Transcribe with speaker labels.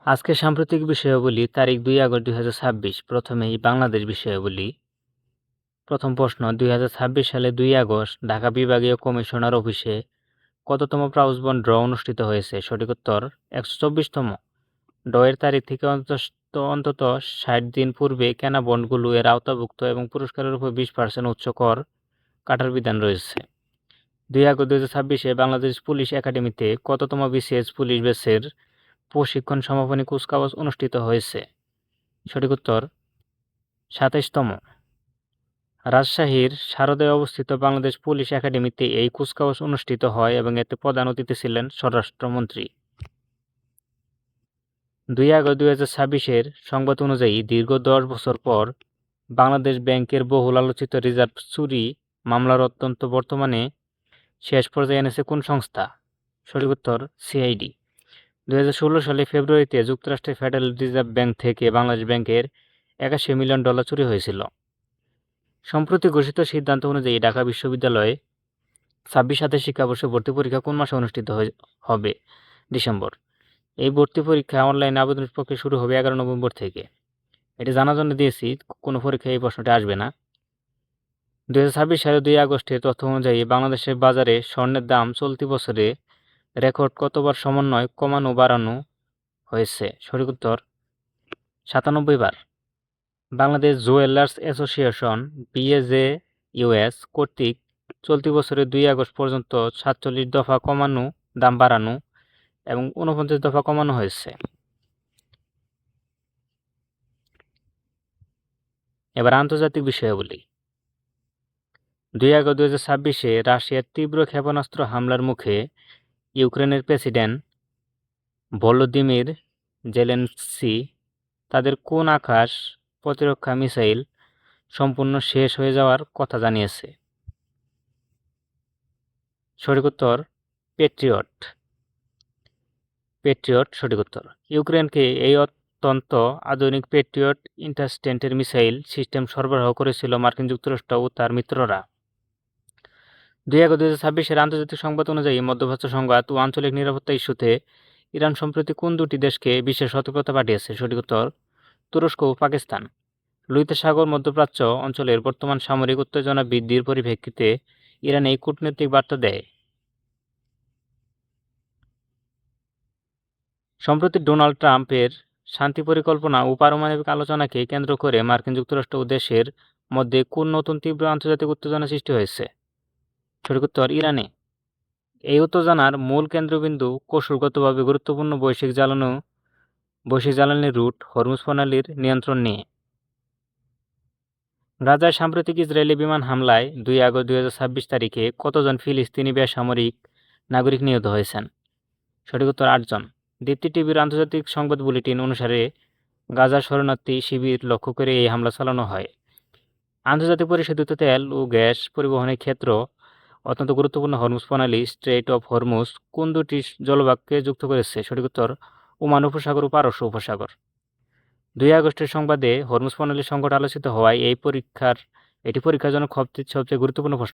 Speaker 1: আজকে সাম্প্রতিক বিষয়াবলী তারিখ ২ আগস্ট ২০২৬। প্রথমেই বাংলাদেশ বিষয়াবলী। প্রথম প্রশ্ন, ২০২৬ সালে ২ আগস্ট ঢাকা বিভাগীয় কমিশনার অফিসে কততম ব্রাউজবন্ড ড্র অনুষ্ঠিত হয়েছে? সঠিক উত্তর ১২৪তম। ড্রয়ের তারিখ থেকে অন্তত ৬০ দিন পূর্বে কেনা বন্ডগুলো এর আওতাভুক্ত এবং পুরস্কারের উপর ২০% উচ্চ কর কাটার বিধান রয়েছে। ২ আগস্ট ২০২৬-এ বাংলাদেশ পুলিশ একাডেমিতে কততম বিসিএস পুলিশ ব্যাচের প্রশিক্ষণ সমাপনী কুচকাওয়াজ অনুষ্ঠিত হয়েছে? সঠিক উত্তর ২৭তম। রাজশাহীর শারদায় অবস্থিত বাংলাদেশ পুলিশ একাডেমিতে এই কুচকাওয়াজ অনুষ্ঠিত হয় এবং এতে প্রধান অতিথি ছিলেন স্বরাষ্ট্রমন্ত্রী। ২ আগস্ট ২০২৬-এর সংবাদ অনুযায়ী দীর্ঘ ১০ বছর পর বাংলাদেশ ব্যাংকের বহুল আলোচিত রিজার্ভ চুরি মামলার বর্তমানে শেষ পর্যায়ে এনেছে কোন সংস্থা? সঠিক উত্তর সিআইডি। ২০১৬ সালে ফেব্রুয়ারিতে যুক্তরাষ্ট্রের ফেডারেল রিজার্ভ ব্যাংক থেকে বাংলাদেশ ব্যাংকের $৮১ মিলিয়ন চুরি হয়েছিল। সম্প্রতি ঘোষিত সিদ্ধান্ত অনুযায়ী ঢাকা বিশ্ববিদ্যালয়ে ২৬-২৭ শিক্ষাবর্ষে ভর্তি পরীক্ষা কোন মাসে অনুষ্ঠিত হবে? ডিসেম্বর। এই ভর্তি পরীক্ষা অনলাইনে আবেদনের প্রক্রিয়া শুরু হবে ১১ নভেম্বর থেকে। এটি জানার জন্য দিয়েছি, কোনো পরীক্ষায় এই প্রশ্নটি আসবে না। ২০২৬ সালের ২ আগস্টের তথ্য অনুযায়ী বাংলাদেশের বাজারে স্বর্ণের দাম চলতি বছরে রেকর্ড কতবার সমন্বয় কমানো বাড়ানো হয়েছে? সঠিক উত্তর ৯৭ বার। বাংলাদেশ জুয়েলার্স অ্যাসোসিয়েশন BAJUS কর্তৃক চলতি বছরের ২ আগস্ট পর্যন্ত ৪৭ দফা কমানো, দাম বাড়ানো এবং ৪৯ দফা কমানো হয়েছে। এবার আন্তর্জাতিক বিষয়াবলী। ২ আগস্ট ২০২৬-এ রাশিয়ার তীব্র ক্ষেপণাস্ত্র হামলার মুখে ইউক্রেনের প্রেসিডেন্ট ভলোদিমির জেলেনস্কি তাদের কোন আকাশ প্রতিরক্ষা মিসাইল সম্পূর্ণ শেষ হয়ে যাওয়ার কথা জানিয়েছে? সঠিক উত্তর প্যাট্রিয়ট। সঠিক উত্তর। ইউক্রেনকে এই অত্যন্ত আধুনিক প্যাট্রিয়ট ইন্টারস্টেন্টের মিসাইল সিস্টেম সরবরাহ করেছিল মার্কিন যুক্তরাষ্ট্র ও তার মিত্ররা। ২ আগস্ট ২০২৬-এর আন্তর্জাতিক সংবাদ অনুযায়ী মধ্যপ্রাচ্য সংঘাত ও আঞ্চলিক নিরাপত্তা ইস্যুতে ইরান সম্প্রতি কোন দুটি দেশকে বিশেষ সতর্কতা পাঠিয়েছে? সঠিক উত্তর তুরস্ক ও পাকিস্তান। লোহিত সাগর মধ্যপ্রাচ্য অঞ্চলের বর্তমান সামরিক উত্তেজনা বৃদ্ধির পরিপ্রেক্ষিতে ইরান এই কূটনৈতিক বার্তা দেয়। সম্প্রতি ডোনাল্ড ট্রাম্পের শান্তি পরিকল্পনা ও পারমাণবিক আলোচনাকে কেন্দ্র করে মার্কিন যুক্তরাষ্ট্র ও দেশের মধ্যে কোন নতুন তীব্র আন্তর্জাতিক উত্তেজনা সৃষ্টি হয়েছে? সঠিক উত্তর ইরানে। এই উত্তেজনার মূল কেন্দ্রবিন্দু কৌশলগতভাবে গুরুত্বপূর্ণ বৈশ্বিক জ্বালানি রুট হরমুজ প্রণালীর নিয়ন্ত্রণ নিয়ে। গাজায় সাম্প্রতিক ইসরায়েলি বিমান হামলায় ২ আগস্ট ২০২৬ তারিখে কতজন ফিলিস্তিনি বেসামরিক নাগরিক নিহত হয়েছেন? সঠিক উত্তর ৮ জন। দীপ্তি টিভির আন্তর্জাতিক সংবাদ বুলেটিন অনুসারে গাজার শরণার্থী শিবির লক্ষ্য করে এই হামলা চালানো হয়। আন্তর্জাতিক পরিশোধিত তেল ও গ্যাস পরিবহনের ক্ষেত্র অত্যন্ত গুরুত্বপূর্ণ হরমুজ প্রণালী স্ট্রেইট অফ হরমুজ কোন দুটি জলভাগকে যুক্ত করেছে? সঠিক উত্তর ওমান উপসাগর ও পারস্য উপসাগর। ২ আগস্টের সংবাদে হরমুজ প্রণালী সংকট আলোচিত হওয়ায় এটি পরীক্ষার জন্য সবচেয়ে গুরুত্বপূর্ণ প্রশ্ন।